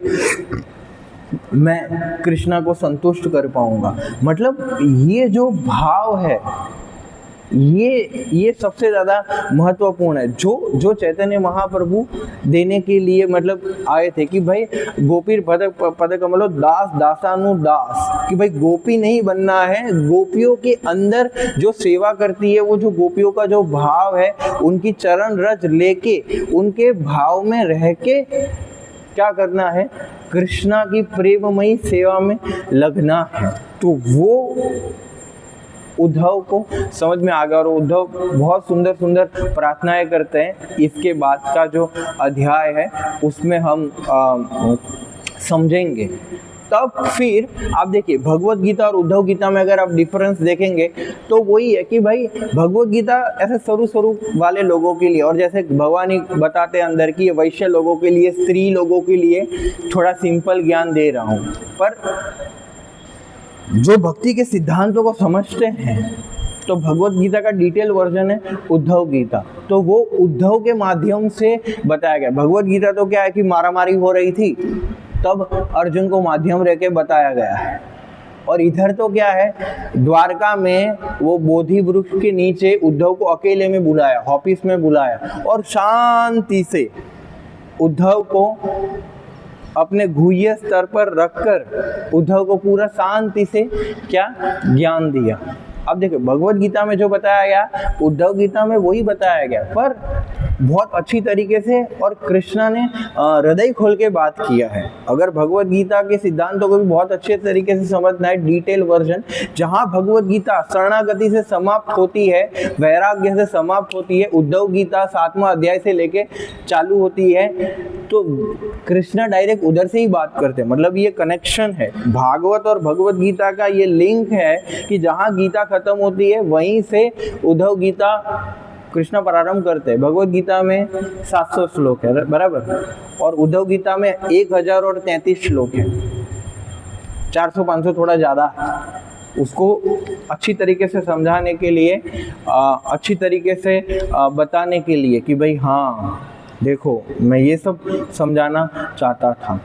मैं कृष्णा को संतुष्ट कर पाऊंगा। मतलब ये जो भाव है ये सबसे ज़्यादा महत्वपूर्ण है, जो चैतन्य महाप्रभु देने के लिए मतलब आए थे कि भाई गोपीर पद कमलो दास दासानु दास, कि भाई गोपी नहीं बनना है, गोपियों के अंदर जो सेवा करती है, वो जो गोपियों का जो भाव है, उनकी चरण रज लेके उनके भाव में रह के क्या करना है, कृष्णा की प्रेममयी सेवा में लगना है। तो वो उद्धव को समझ में आ गया और उद्धव बहुत सुंदर सुंदर प्रार्थनाएं करते हैं। इसके बाद का जो अध्याय है उसमें हम समझेंगे। तब फिर आप देखिए भगवत गीता और उद्धव गीता में अगर आप डिफरेंस देखेंगे तो वही है कि भाई भगवत गीता ऐसे स्वरूप वाले लोगों के लिए, और जैसे भगवान ही बताते हैं अंदर की वैश्य लोगों के लिए, स्त्री लोगों के लिए थोड़ा सिंपल ज्ञान दे रहा हूँ। पर जो भक्ति के सिद्धांतों को समझते हैं तो भगवत गीता का डिटेल वर्जन है उद्धव गीता, तो वो उद्धव के माध्यम से बताया गया। भगवत गीता तो क्या है कि मारामारी हो रही थी, तब अर्जुन को माध्यम रह के बताया गया है। और इधर तो क्या है, द्वारका में वो बोधि वृक्ष के नीचे उद्धव को अकेले में बुलाया, ऑफिस में बुलाया, और शांति से उद्धव को अपने गुह्य स्तर पर रखकर उद्धव को पूरा शांति से क्या ज्ञान दिया। अब देखो भगवत गीता में जो बताया गया उद्धव गीता में वही बताया गया, पर बहुत अच्छी तरीके से, और कृष्णा ने हृदय खोल के बात किया है। अगर भगवत गीता के सिद्धांतों को भी बहुत अच्छे तरीके से समझना है, डिटेल वर्जन, जहाँ भगवत गीता शरणागति से समाप्त होती है, वैराग्य से समाप्त होती है, उद्धव गीता 7वां अध्याय से लेके चालू होती है, तो कृष्णा डायरेक्ट उधर से ही बात करते हैं। मतलब ये कनेक्शन है, भागवत और भगवत गीता का ये लिंक है कि जहाँ गीता खत्म होती है वहीं से उद्धव गीता कृष्ण प्रारंभ करते हैं। भगवत गीता में 700 श्लोक है बराबर, और उद्धव गीता में 1033 श्लोक है, 400-500 थोड़ा ज़्यादा। उसको अच्छी तरीके से समझाने के लिए, अच्छी तरीके से बताने के लिए कि भाई हाँ देखो मैं ये सब समझाना चाहता था,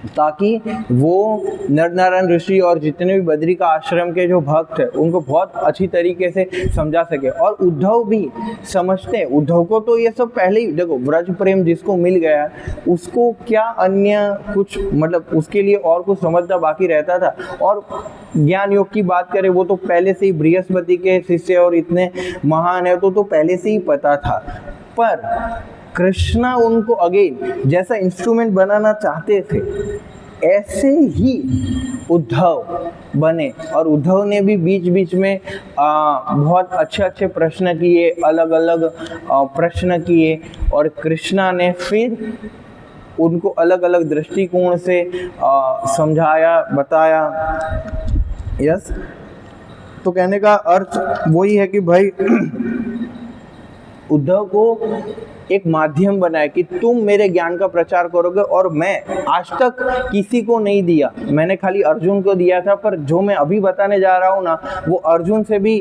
ताकि वो नर नारायण ऋषि और जितने भी बद्री का आश्रम के जो भक्त हैं उनको बहुत अच्छी तरीके से समझा सके। और उद्धव भी समझते हैं, उद्धव को तो ये सब पहले ही देखो, ब्रज प्रेम जिसको मिल गया उसको क्या अन्य कुछ मतलब उसके लिए और कुछ समझना बाकी रहता था। और ज्ञान योग की बात करें, वो तो पहले से ही बृहस्पति के शिष्य और इतने महान है तो पहले से ही पता था। पर कृष्णा उनको अगेन जैसा इंस्ट्रूमेंट बनाना चाहते थे, ऐसे ही उद्धव बने। और उद्धव ने भी बीच बीच में बहुत अच्छे प्रश्न किए, अलग अलग प्रश्न किए, और कृष्णा ने फिर उनको अलग अलग दृष्टिकोण से समझाया, बताया। यस, तो कहने का अर्थ वही है कि भाई उद्धव को एक माध्यम बनाए कि तुम मेरे ज्ञान का प्रचार करोगे, और मैं आज तक किसी को नहीं दिया, मैंने खाली अर्जुन को दिया था। पर जो मैं अभी बताने जा रहा हूँ ना, वो अर्जुन से भी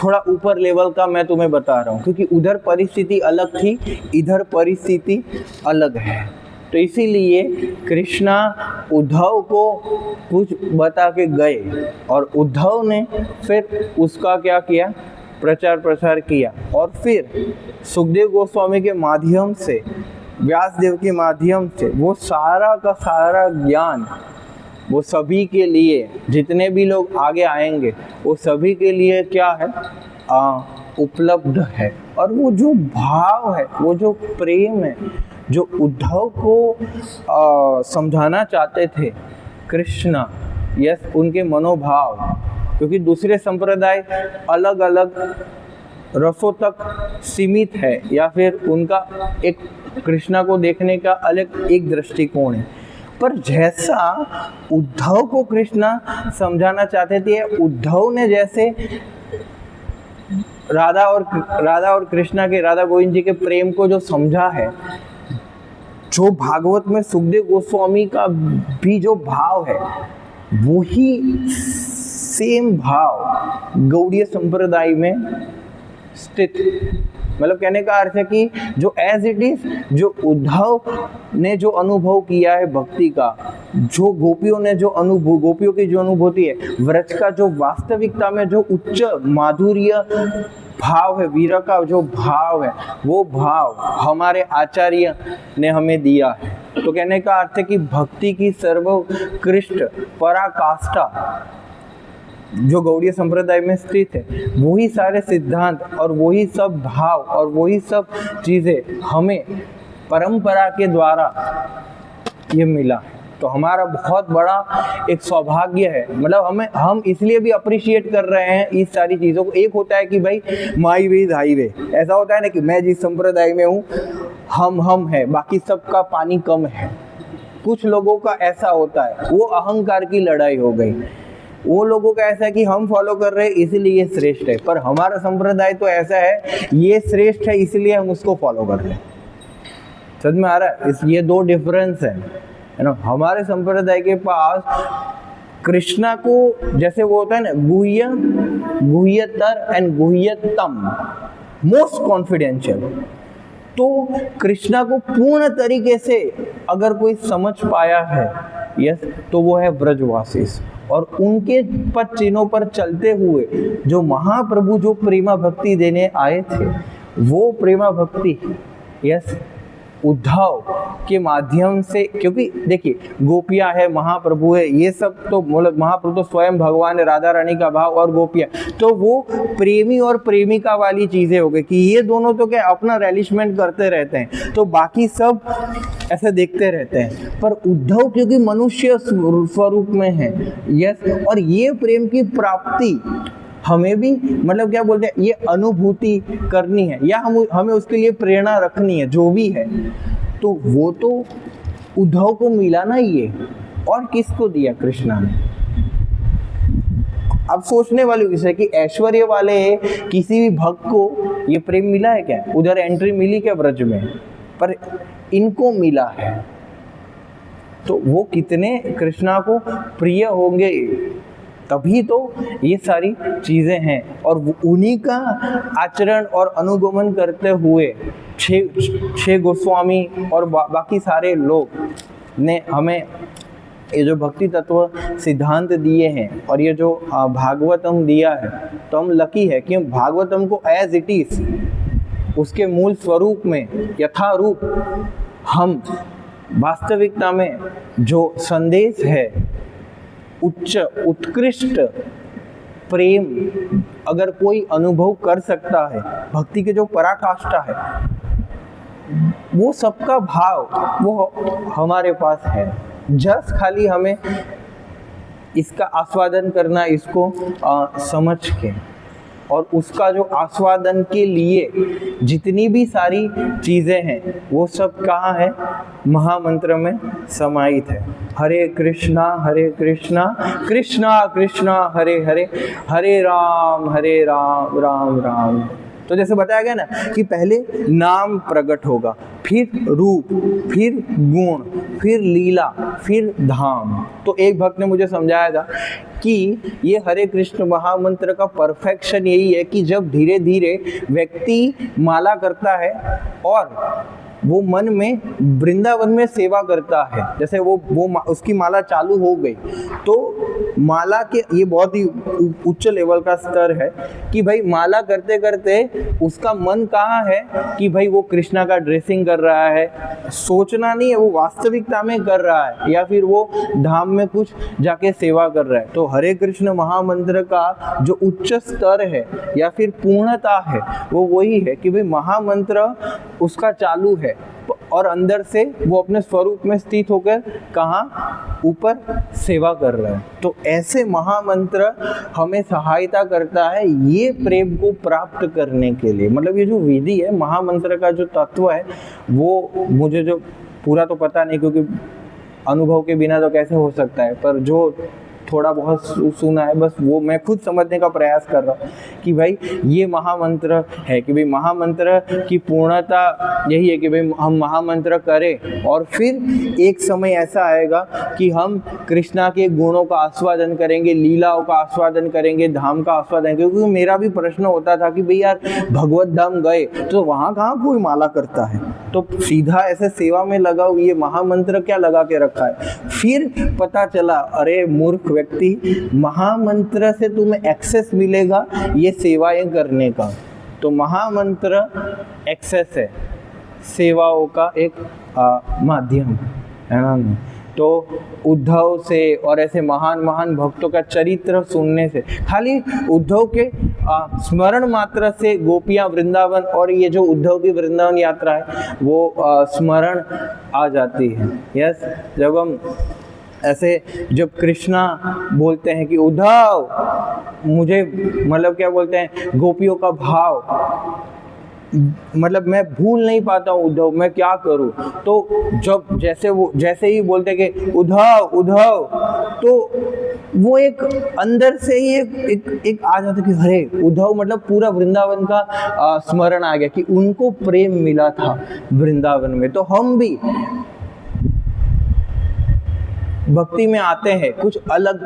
थोड़ा ऊपर लेवल का मैं तुम्हें बता रहा हूँ, क्योंकि उधर परिस्थिति अलग थी, इधर परिस्थिति अलग है। तो इसीलिए कृष्णा उद्धव को कुछ बता के गए, और उद्धव ने फिर उसका क्या किया, प्रचार प्रसार किया। और फिर सुखदेव गोस्वामी के माध्यम से, व्यासदेव के माध्यम से वो सारा का सारा ज्ञान वो सभी के लिए, जितने भी लोग आगे आएंगे वो सभी के लिए क्या है, उपलब्ध है। और वो जो भाव है, वो जो प्रेम है, जो उद्धव को समझाना चाहते थे कृष्ण, यस, उनके मनोभाव, क्योंकि दूसरे संप्रदाय अलग अलग रसों तक सीमित है, या फिर उनका एक कृष्णा को देखने का अलग एक दृष्टिकोण है। पर जैसा उद्धव को कृष्णा समझाना चाहते थे, उद्धव ने जैसे राधा और कृष्णा के, राधा गोविंद जी के प्रेम को जो समझा है, जो भागवत में सुखदेव गोस्वामी का भी जो भाव है, वही सेम भाव गौड़ीय संप्रदाय में स्थित मतलब कहने का अर्थ है कि जो एज इट इज, जो उद्धव ने जो अनुभव किया है भक्ति का, जो गोपियों ने जो गोपियों की जो अनुभूति है, व्रज का जो वास्तविकता में जो उच्च माधुर्य भाव है, वीर का जो भाव है, वो भाव हमारे आचार्य ने हमें दिया है। तो कहने का अर्थ है कि भक्ति की सर्वोत्कृष्ट पराकाष्ठा जो गौड़ीय संप्रदाय में स्थित है, वही सारे सिद्धांत और वही सब भाव और वही सब चीज़ें हमें परंपरा के द्वारा ये मिला। तो हमारा बहुत बड़ा एक सौभाग्य है, मतलब हम इसलिए भी अप्रिशिएट कर रहे हैं इस सारी चीज़ों को। एक होता है कि भाई माई वे इज हाईवे, ऐसा होता है ना कि मैं जिस संप्रदाय में हूँ हम है, बाकी सबका पानी कम है। कुछ लोगों का ऐसा होता है, वो अहंकार की लड़ाई हो गई। वो लोगों का ऐसा है कि हम फॉलो कर रहे हैं इसलिए ये श्रेष्ठ है, पर हमारा संप्रदाय तो ऐसा है ये श्रेष्ठ है इसलिए हम उसको फॉलो कर रहे हैं। समझ में आ रहा है? ये दो डिफरेंस है ना। हमारे संप्रदाय के पास कृष्णा को जैसे वो होता है ना, गुह्यतर एंड गुह्यतम, मोस्ट कॉन्फिडेंशियल। तो कृष्णा को पूर्ण तरीके से अगर कोई समझ पाया है, यस, तो वो है ब्रजवासी। और उनके पद चिन्हों पर चलते हुए जो महाप्रभु जो प्रेमा भक्ति देने आए थे, वो प्रेमा भक्ति यस उद्धव के माध्यम से, क्योंकि देखिए गोपियां है, महाप्रभु है, ये सब तो महाप्रभु तो स्वयं भगवान है, राधा रानी का भाव और गोपियां, तो वो प्रेमी और प्रेमिका वाली चीजें हो गई कि ये दोनों तो क्या अपना रिलेशमेंट करते रहते हैं, तो बाकी सब ऐसे देखते रहते हैं। पर उद्धव क्योंकि मनुष्य स्वरूप में है, यस, और ये प्रेम की प्राप्ति हमें भी मतलब क्या बोलते हैं, ये अनुभूति करनी है या हमें उसके लिए प्रेरणा रखनी है, जो भी है, तो वो तो उद्धव को मिला ना ये, और किसको दिया? कृष्णा ने। अब सोचने वाली विषय कि ऐश्वर्य वाले किसी भी भक्त को ये प्रेम मिला है क्या? उधर एंट्री मिली क्या ब्रज में? पर इनको मिला है, तो वो कितने कृष्णा को प्रिय होंगे, तभी तो ये सारी चीज़ें हैं। और उन्हीं का आचरण और अनुगमन करते हुए छह गोस्वामी और बाकी सारे लोग ने हमें ये जो भक्ति तत्व सिद्धांत दिए हैं और ये जो भागवतम दिया है, तो हम लकी है कि हम भागवतम को एज इट इज उसके मूल स्वरूप में यथारूप हम वास्तविकता में जो संदेश है, उच्च उत्कृष्ट प्रेम अगर कोई अनुभव कर सकता है, भक्ति के जो पराकाष्ठा है, वो सबका भाव वो हमारे पास है। जस्ट खाली हमें इसका आस्वादन करना, इसको समझ के, और उसका जो आस्वादन के लिए जितनी भी सारी चीज़ें हैं वो सब कहाँ है? महामंत्र में समाहित है। हरे कृष्णा कृष्णा कृष्णा हरे हरे, हरे राम राम राम। तो जैसे बताया गया ना कि पहले नाम प्रकट होगा, फिर रूप, फिर गुण, फिर लीला, फिर धाम। तो एक भक्त ने मुझे समझाया था कि ये हरे कृष्ण महामंत्र का परफेक्शन यही है कि जब धीरे धीरे व्यक्ति माला करता है और वो मन में वृंदावन में सेवा करता है, जैसे वो उसकी माला चालू हो गई, तो माला के ये बहुत ही उच्च लेवल का स्तर है कि भाई माला करते करते उसका मन कहाँ है कि भाई वो कृष्णा का ड्रेसिंग कर रहा है, सोचना नहीं है, वो वास्तविकता में कर रहा है, या फिर वो धाम में कुछ जाके सेवा कर रहा है। तो हरे कृष्ण महामंत्र का जो उच्च स्तर है या फिर पूर्णता है, वो वही है कि भाई महामंत्र उसका चालू है और अंदर से वो अपने स्वरूप में स्थित होकर कहाँ? ऊपर सेवा कर रहा है। तो ऐसे महामंत्र हमें सहायता करता है ये प्रेम को प्राप्त करने के लिए। मतलब ये जो विधि है, महामंत्र का जो तत्व है, वो मुझे जो पूरा तो पता नहीं, क्योंकि अनुभव के बिना तो कैसे हो सकता है, पर जो थोड़ा बहुत सुना है, बस वो मैं खुद समझने का प्रयास कर रहा हूँ कि भाई ये महामंत्र है कि भाई महामंत्र की पूर्णता यही है कि भाई हम महामंत्र करें और फिर एक समय ऐसा आएगा कि हम कृष्णा के गुणों का आस्वादन करेंगे, लीलाओं का आस्वादन करेंगे, धाम का आस्वादन करेंगे। क्योंकि मेरा भी प्रश्न होता था कि भाई यार भगवत धाम गए तो वहाँ कहाँ कोई माला करता है, तो सीधा ऐसे सेवा में लगाओ, ये महामंत्र क्या लगा के रखा है। फिर पता चला अरे मूर्ख व्यक्ति, महामंत्र से तुम्हें एक्सेस मिलेगा ये सेवाएं करने का, तो महामंत्र एक्सेस है, सेवाओं का एक माध्यम है ना। तो उद्धव से और ऐसे महान महान भक्तों का चरित्र सुनने से, खाली उद्धव के स्मरण मात्र से गोपियाँ वृंदावन और ये जो उद्धव की वृंदावन यात्रा है वो स्मरण आ जाती है। यस, जब हम ऐसे जब कृष्णा बोलते हैं कि उद्धव मुझे, मतलब क्या बोलते हैं, गोपियों का भाव, मतलब मैं भूल नहीं पाता हूँ उद्धव, मैं क्या करूँ। तो जब जैसे ही बोलते कि उद्धव उद्धव, तो वो एक अंदर से ही एक आ जाता कि अरे उद्धव, मतलब पूरा वृंदावन का स्मरण आ गया कि उनको प्रेम मिला था वृंदावन में। तो हम भी भक्ति में आते हैं कुछ अलग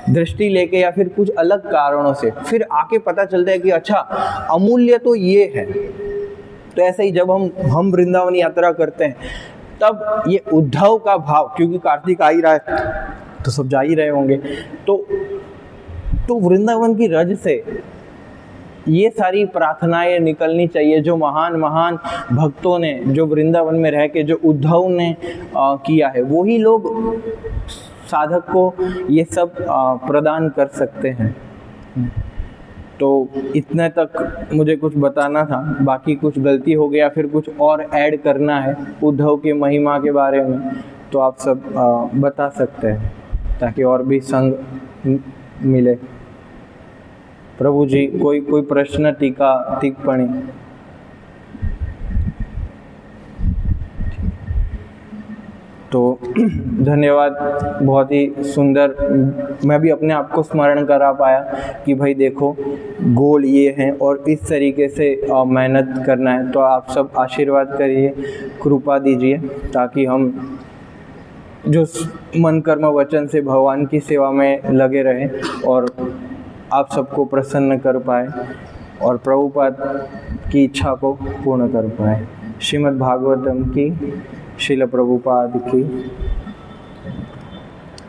दृष्टि लेके या फिर कुछ अलग कारणों से, फिर आके पता चलता है कि अच्छा अमूल्य तो ये है। तो ऐसे ही जब हम वृंदावन यात्रा करते हैं तब ये उद्धव का भाव, क्योंकि कार्तिक आ ही रहा है तो सब जा ही रहे होंगे, तो वृंदावन की रज से ये सारी प्रार्थनाएं निकलनी चाहिए जो महान महान भक्तों ने, जो वृंदावन में रह के, जो उद्धव ने किया है, वही लोग साधक को ये सब प्रदान कर सकते हैं। तो इतने तक मुझे कुछ बताना था, बाकी कुछ गलती हो गया फिर कुछ और ऐड करना है उद्धव की महिमा के बारे में तो आप सब बता सकते हैं ताकि और भी संग मिले। प्रभु जी कोई प्रश्न, टीका, टिप्पणी? तो धन्यवाद, बहुत ही सुंदर। मैं भी अपने आप को स्मरण करा पाया कि भाई देखो गोल ये है और इस तरीके से मेहनत करना है। तो आप सब आशीर्वाद करिए, कृपा दीजिए ताकि हम जो मन कर्म वचन से भगवान की सेवा में लगे रहें और आप सबको प्रसन्न कर पाए और प्रभुपाद की इच्छा को पूर्ण कर पाए। श्रीमद् भागवतम की, श्रील प्रभुपाद की।